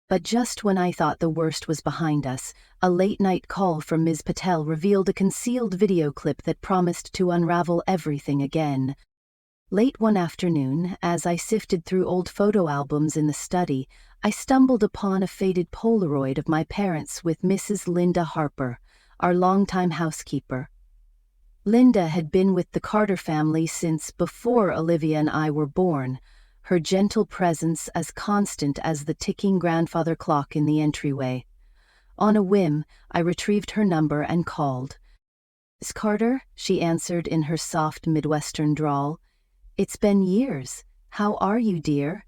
A: But just when I thought the worst was behind us, a late-night call from Ms. Patel revealed a concealed video clip that promised to unravel everything again. Late one afternoon, as I sifted through old photo albums in the study, I stumbled upon a faded Polaroid of my parents with Mrs. Linda Harper, our longtime housekeeper. Linda had been with the Carter family since before Olivia and I were born, her gentle presence as constant as the ticking grandfather clock in the entryway. On a whim, I retrieved her number and called. "Miss Carter," she answered in her soft Midwestern drawl. "It's been years. How are you, dear?"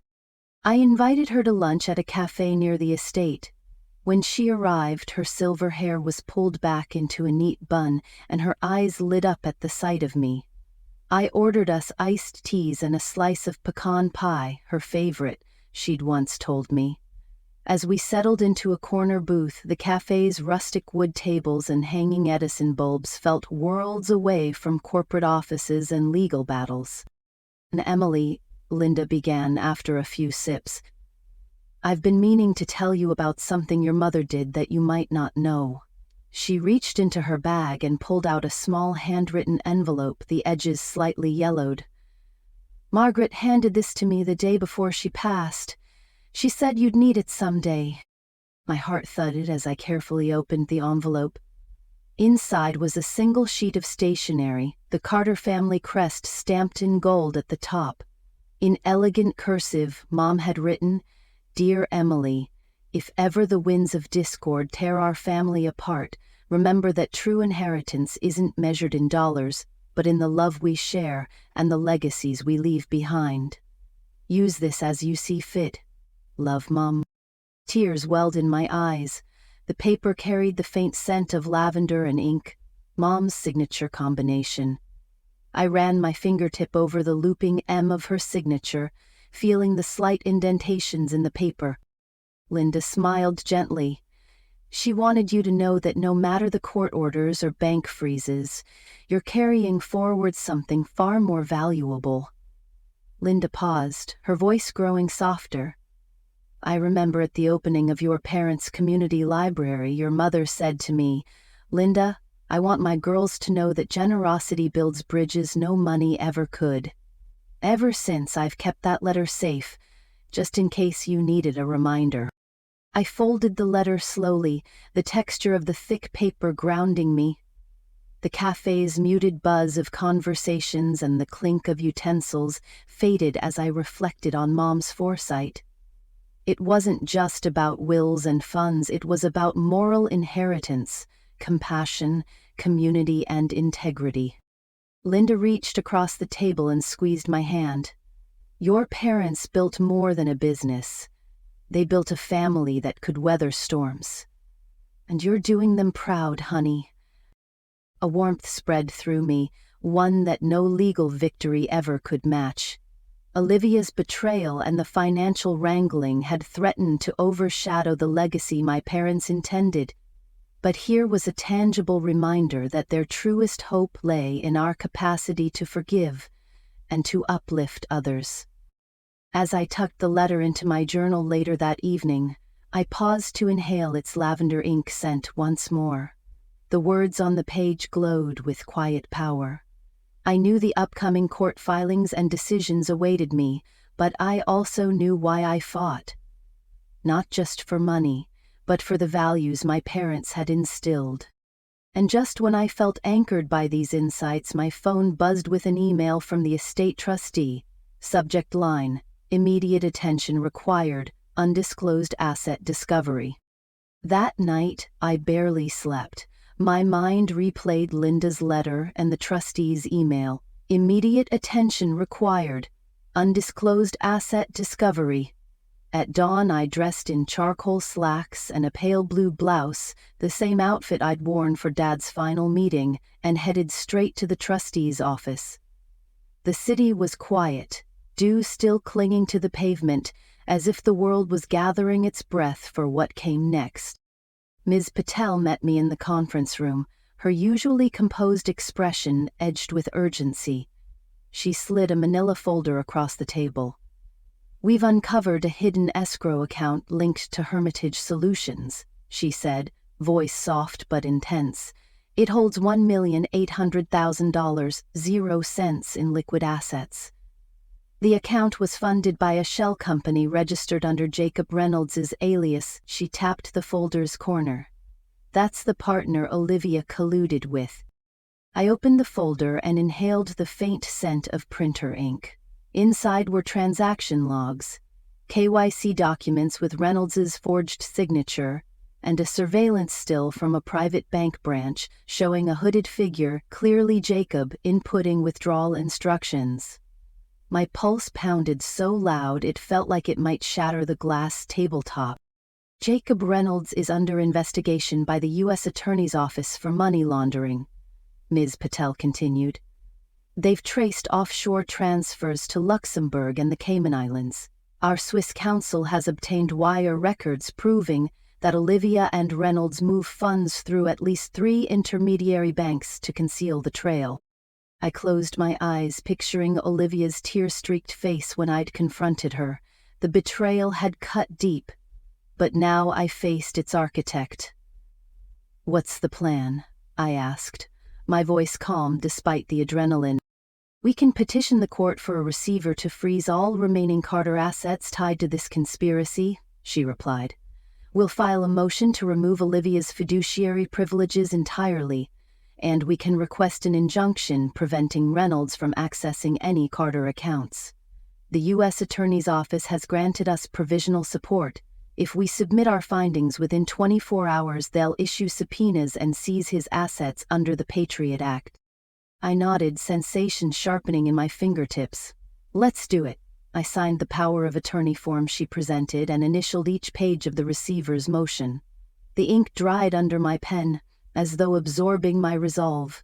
A: I invited her to lunch at a cafe near the estate. When she arrived, her silver hair was pulled back into a neat bun, and her eyes lit up at the sight of me. I ordered us iced teas and a slice of pecan pie, her favorite, she'd once told me. As we settled into a corner booth, the cafe's rustic wood tables and hanging Edison bulbs felt worlds away from corporate offices and legal battles. "And Emily," Linda began after a few sips, "I've been meaning to tell you about something your mother did that you might not know." She reached into her bag and pulled out a small handwritten envelope, the edges slightly yellowed. "Margaret handed this to me the day before she passed. She said you'd need it someday." My heart thudded as I carefully opened the envelope. Inside was a single sheet of stationery, the Carter family crest stamped in gold at the top. In elegant cursive, Mom had written, "Dear Emily, if ever the winds of discord tear our family apart, remember that true inheritance isn't measured in dollars, but in the love we share and the legacies we leave behind. Use this as you see fit. Love, Mom." Tears welled in my eyes. The paper carried the faint scent of lavender and ink, Mom's signature combination. I ran my fingertip over the looping M of her signature, feeling the slight indentations in the paper. Linda smiled gently. "She wanted you to know that no matter the court orders or bank freezes, you're carrying forward something far more valuable." Linda paused, her voice growing softer. "I remember at the opening of your parents' community library, your mother said to me, 'Linda, I want my girls to know that generosity builds bridges no money ever could.' Ever since, I've kept that letter safe, just in case you needed a reminder." I folded the letter slowly, the texture of the thick paper grounding me. The cafe's muted buzz of conversations and the clink of utensils faded as I reflected on Mom's foresight. It wasn't just about wills and funds, it was about moral inheritance, compassion, community, and integrity. Linda reached across the table and squeezed my hand. Your parents built more than a business. They built a family that could weather storms. And you're doing them proud, honey." A warmth spread through me, one that no legal victory ever could match. Olivia's betrayal and the financial wrangling had threatened to overshadow the legacy my parents intended. But here was a tangible reminder that their truest hope lay in our capacity to forgive and to uplift others. As I tucked the letter into my journal later that evening, I paused to inhale its lavender ink scent once more. The words on the page glowed with quiet power. I knew the upcoming court filings and decisions awaited me, but I also knew why I fought. Not just for money, but for the values my parents had instilled. And just when I felt anchored by these insights, my phone buzzed with an email from the estate trustee. Subject line: "Immediate attention required, undisclosed asset discovery." That night, I barely slept. My mind replayed Linda's letter and the trustee's email. Immediate attention required, undisclosed asset discovery. At dawn, I dressed in charcoal slacks and a pale blue blouse, the same outfit I'd worn for Dad's final meeting, and headed straight to the trustee's office. The city was quiet, dew still clinging to the pavement, as if the world was gathering its breath for what came next. Ms. Patel met me in the conference room, her usually composed expression edged with urgency. She slid a manila folder across the table. "We've uncovered a hidden escrow account linked to Hermitage Solutions," she said, voice soft but intense. "It holds $1,800,000, 0 cents in liquid assets. The account was funded by a shell company registered under Jacob Reynolds's alias." She tapped the folder's corner. "That's the partner Olivia colluded with." I opened the folder and inhaled the faint scent of printer ink. Inside were transaction logs, KYC documents with Reynolds's forged signature, and a surveillance still from a private bank branch showing a hooded figure, clearly Jacob, inputting withdrawal instructions. My pulse pounded so loud it felt like it might shatter the glass tabletop. "Jacob Reynolds is under investigation by the U.S. Attorney's Office for money laundering," Ms. Patel continued. "They've traced offshore transfers to Luxembourg and the Cayman Islands. Our Swiss counsel has obtained wire records proving that Olivia and Reynolds move funds through at least 3 intermediary banks to conceal the trail." I closed my eyes, picturing Olivia's tear-streaked face when I'd confronted her. The betrayal had cut deep, but now I faced its architect. "What's the plan?" I asked, my voice calm despite the adrenaline. "We can petition the court for a receiver to freeze all remaining Carter assets tied to this conspiracy," she replied. "We'll file a motion to remove Olivia's fiduciary privileges entirely, and we can request an injunction preventing Reynolds from accessing any Carter accounts. The U.S. Attorney's Office has granted us provisional support. If we submit our findings within 24 hours, they'll issue subpoenas and seize his assets under the Patriot Act." I nodded, sensation sharpening in my fingertips. "Let's do it." I signed the power of attorney form she presented and initialed each page of the receiver's motion. The ink dried under my pen, as though absorbing my resolve.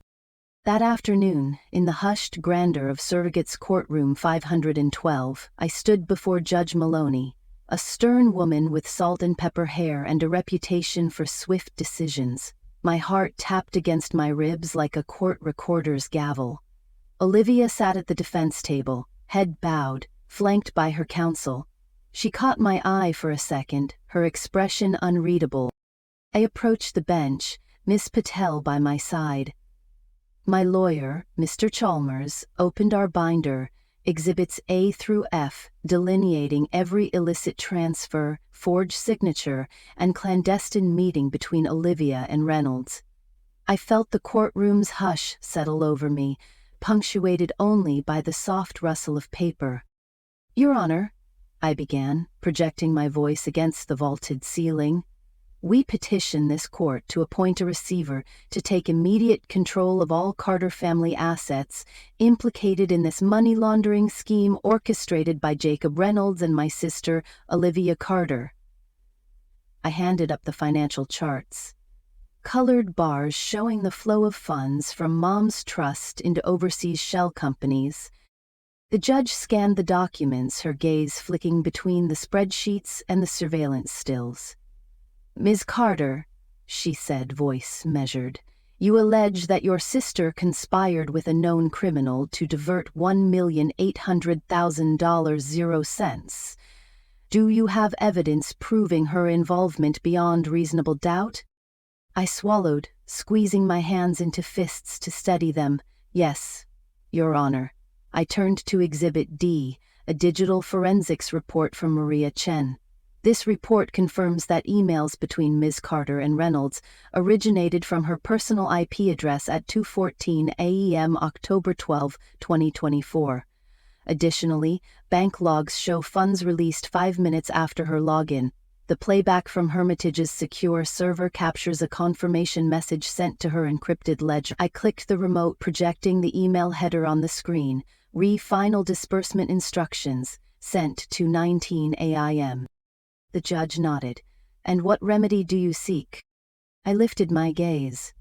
A: That afternoon, in the hushed grandeur of Surrogate's courtroom 512, I stood before Judge Maloney, a stern woman with salt and pepper hair and a reputation for swift decisions. My heart tapped against my ribs like a court recorder's gavel. Olivia sat at the defense table, head bowed, flanked by her counsel. She caught my eye for a second, her expression unreadable. I approached the bench, Miss Patel by my side. My lawyer, Mr. Chalmers, opened our binder, Exhibits A through F, delineating every illicit transfer, forged signature, and clandestine meeting between Olivia and Reynolds. I felt the courtroom's hush settle over me, punctuated only by the soft rustle of paper. "Your Honor," I began, projecting my voice against the vaulted ceiling. We petition this court to appoint a receiver to take immediate control of all Carter family assets implicated in this money laundering scheme orchestrated by Jacob Reynolds and my sister, Olivia Carter. I handed up the financial charts. Colored bars showing the flow of funds from Mom's trust into overseas shell companies. The judge scanned the documents, her gaze flicking between the spreadsheets and the surveillance stills. "Ms. Carter," she said, voice measured, "you allege that your sister conspired with a known criminal to divert $1,800,000. Do you have evidence proving her involvement beyond reasonable doubt?" I swallowed, squeezing my hands into fists to steady them. "Yes, Your Honor." I turned to Exhibit D, a digital forensics report from Maria Chen. This report confirms that emails between Ms. Carter and Reynolds originated from her personal IP address at 2:14 a.m. October 12, 2024. Additionally, bank logs show funds released 5 minutes after her login. The playback from Hermitage's secure server captures a confirmation message sent to her encrypted ledger. I clicked the remote, projecting the email header on the screen. Final disbursement instructions, sent to 19 a.m. The judge nodded. "And what remedy do you seek?" I lifted my gaze.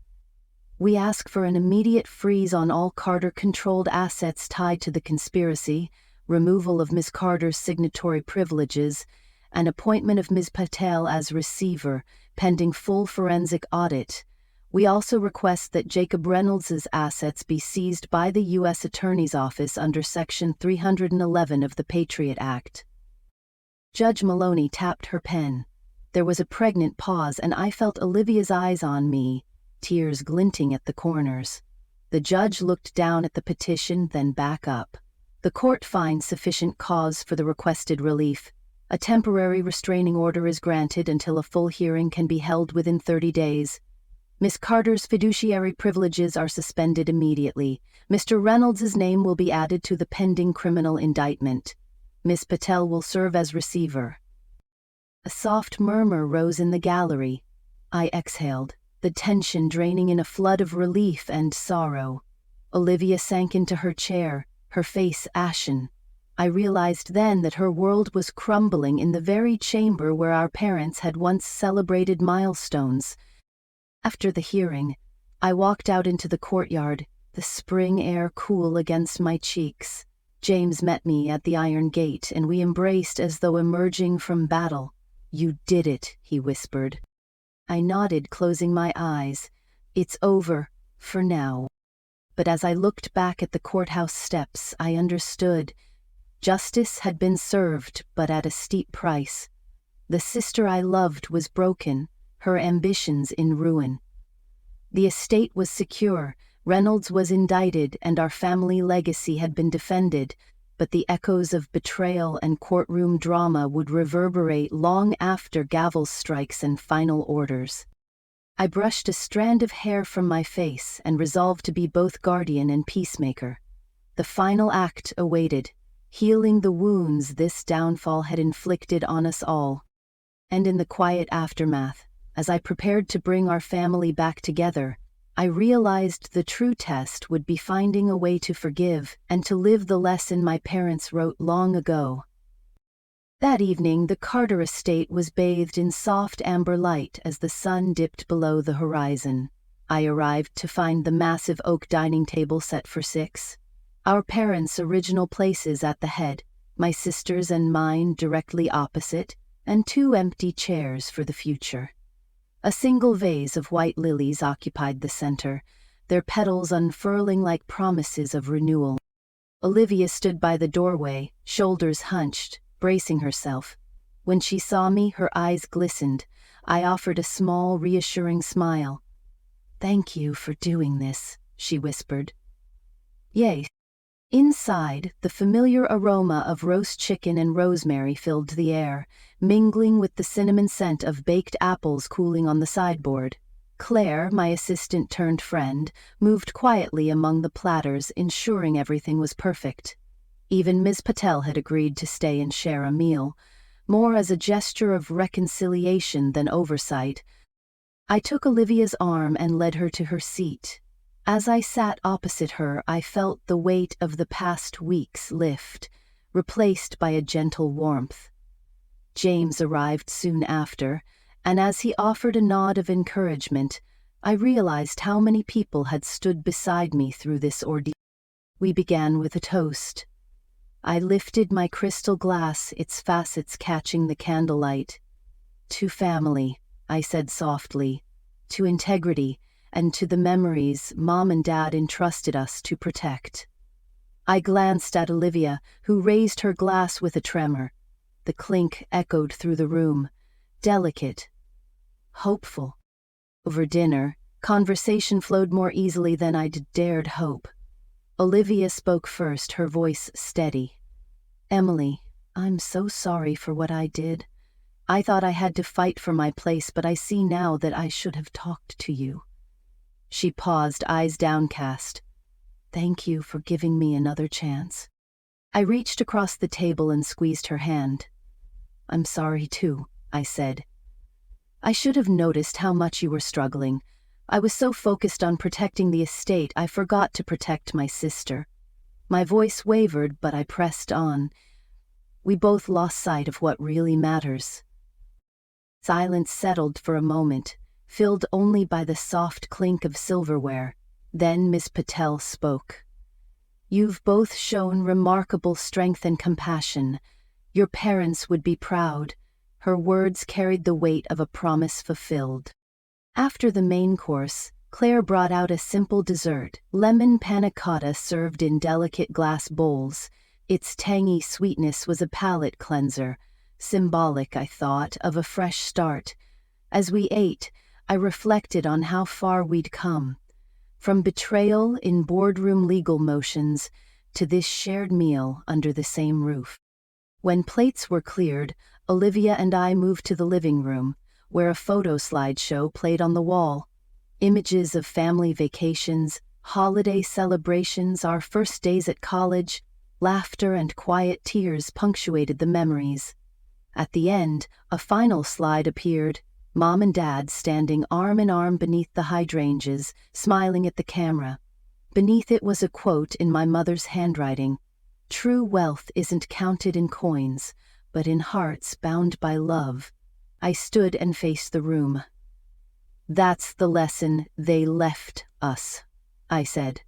A: "We ask for an immediate freeze on all Carter-controlled assets tied to the conspiracy, removal of Ms. Carter's signatory privileges, and appointment of Ms. Patel as receiver, pending full forensic audit. We also request that Jacob Reynolds' assets be seized by the U.S. Attorney's Office under Section 311 of the Patriot Act." Judge Maloney tapped her pen. There was a pregnant pause, and I felt Olivia's eyes on me, tears glinting at the corners. The judge looked down at the petition, then back up. "The court finds sufficient cause for the requested relief. A temporary restraining order is granted until a full hearing can be held within 30 days. Ms. Carter's fiduciary privileges are suspended immediately. Mr. Reynolds' name will be added to the pending criminal indictment. Ms. Patel will serve as receiver." A soft murmur rose in the gallery. I exhaled, the tension draining in a flood of relief and sorrow. Olivia sank into her chair, her face ashen. I realized then that her world was crumbling in the very chamber where our parents had once celebrated milestones. After the hearing, I walked out into the courtyard, the spring air cool against my cheeks. James met me at the iron gate, and we embraced as though emerging from battle. "You did it," he whispered. I nodded, closing my eyes. "It's over, for now." But as I looked back at the courthouse steps, I understood. Justice had been served, but at a steep price. The sister I loved was broken, her ambitions in ruin. The estate was secure, Reynolds was indicted, and our family legacy had been defended, but the echoes of betrayal and courtroom drama would reverberate long after gavel strikes and final orders. I brushed a strand of hair from my face and resolved to be both guardian and peacemaker. The final act awaited, healing the wounds this downfall had inflicted on us all. And in the quiet aftermath, as I prepared to bring our family back together, I realized the true test would be finding a way to forgive and to live the lesson my parents wrote long ago. That evening, the Carter estate was bathed in soft amber light as the sun dipped below the horizon. I arrived to find the massive oak dining table set for 6. Our parents' original places at the head, my sisters and mine directly opposite, and 2 empty chairs for the future. A single vase of white lilies occupied the center, their petals unfurling like promises of renewal. Olivia stood by the doorway, shoulders hunched, bracing herself. When she saw me, her eyes glistened. I offered a small, reassuring smile. "Thank you for doing this," she whispered. "Yes." Inside, the familiar aroma of roast chicken and rosemary filled the air, mingling with the cinnamon scent of baked apples cooling on the sideboard. Claire, my assistant-turned-friend, moved quietly among the platters, ensuring everything was perfect. Even Ms. Patel had agreed to stay and share a meal, more as a gesture of reconciliation than oversight, I took Olivia's arm and led her to her seat. As I sat opposite her, I felt the weight of the past weeks lift, replaced by a gentle warmth. James arrived soon after, and as he offered a nod of encouragement, I realized how many people had stood beside me through this ordeal. We began with a toast. I lifted my crystal glass, its facets catching the candlelight. To family, I said softly, to integrity, and to the memories Mom and Dad entrusted us to protect. I glanced at Olivia, who raised her glass with a tremor. The clink echoed through the room, delicate, hopeful. Over dinner, conversation flowed more easily than I'd dared hope. Olivia spoke first, her voice steady. "Emily, I'm so sorry for what I did. I thought I had to fight for my place, but I see now that I should have talked to you." She paused, eyes downcast. "Thank you for giving me another chance." I reached across the table and squeezed her hand. "I'm sorry too," I said. "I should have noticed how much you were struggling. I was so focused on protecting the estate, I forgot to protect my sister." My voice wavered, but I pressed on. "We both lost sight of what really matters." Silence settled for a moment, filled only by the soft clink of silverware. Then Miss Patel spoke. "You've both shown remarkable strength and compassion. Your parents would be proud." Her words carried the weight of a promise fulfilled. After the main course, Claire brought out a simple dessert, lemon panna cotta served in delicate glass bowls. Its tangy sweetness was a palate cleanser, symbolic, I thought, of a fresh start. As we ate, I reflected on how far we'd come. From betrayal in boardroom legal motions to this shared meal under the same roof. When plates were cleared, Olivia and I moved to the living room, where a photo slideshow played on the wall. Images of family vacations, holiday celebrations, our first days at college, laughter and quiet tears punctuated the memories. At the end, a final slide appeared, Mom and Dad standing arm in arm beneath the hydrangeas, smiling at the camera. Beneath it was a quote in my mother's handwriting: "True wealth isn't counted in coins, but in hearts bound by love." I stood and faced the room. "That's the lesson they left us," I said.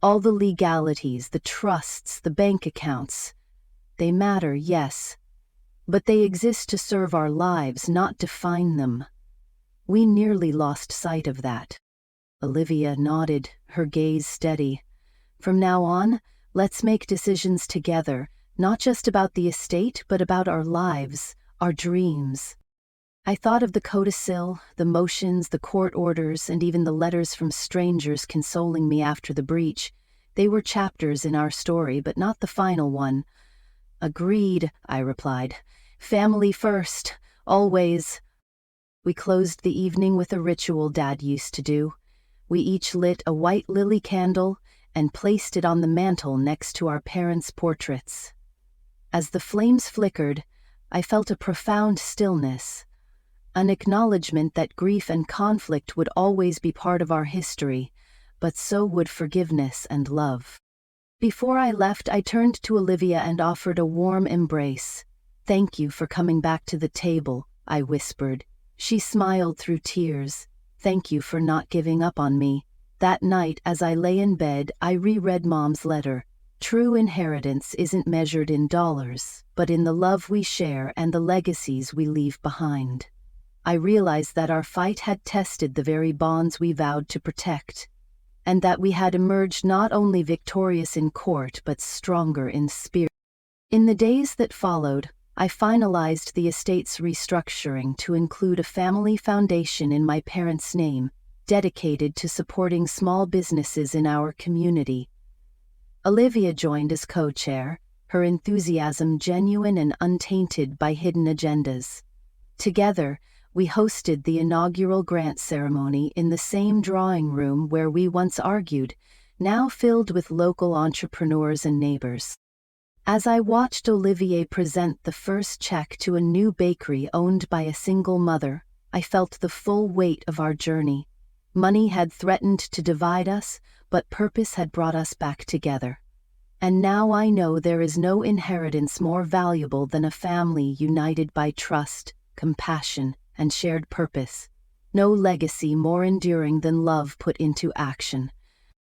A: "All the legalities, the trusts, the bank accounts. They matter, yes, but they exist to serve our lives, not define them." We nearly lost sight of that. Olivia nodded, her gaze steady. "From now on, let's make decisions together, not just about the estate, but about our lives, our dreams." I thought of the codicil, the motions, the court orders, and even the letters from strangers consoling me after the breach. They were chapters in our story, but not the final one. "Agreed," I replied. "Family first, always." We closed the evening with a ritual Dad used to do. We each lit a white lily candle and placed it on the mantel next to our parents' portraits. As the flames flickered, I felt a profound stillness, an acknowledgement that grief and conflict would always be part of our history, but so would forgiveness and love. Before I left, I turned to Olivia and offered a warm embrace. "Thank you for coming back to the table," I whispered. She smiled through tears. "Thank you for not giving up on me." That night, as I lay in bed, I reread Mom's letter. True inheritance isn't measured in dollars, but in the love we share and the legacies we leave behind. I realized that our fight had tested the very bonds we vowed to protect, and that we had emerged not only victorious in court but stronger in spirit. In the days that followed, I finalized the estate's restructuring to include a family foundation in my parents' name, dedicated to supporting small businesses in our community. Olivia joined as co-chair, her enthusiasm genuine and untainted by hidden agendas. Together, we hosted the inaugural grant ceremony in the same drawing room where we once argued, now filled with local entrepreneurs and neighbors. As I watched Olivier present the first check to a new bakery owned by a single mother, I felt the full weight of our journey. Money had threatened to divide us, but purpose had brought us back together. And now I know there is no inheritance more valuable than a family united by trust, compassion, and shared purpose. No legacy more enduring than love put into action.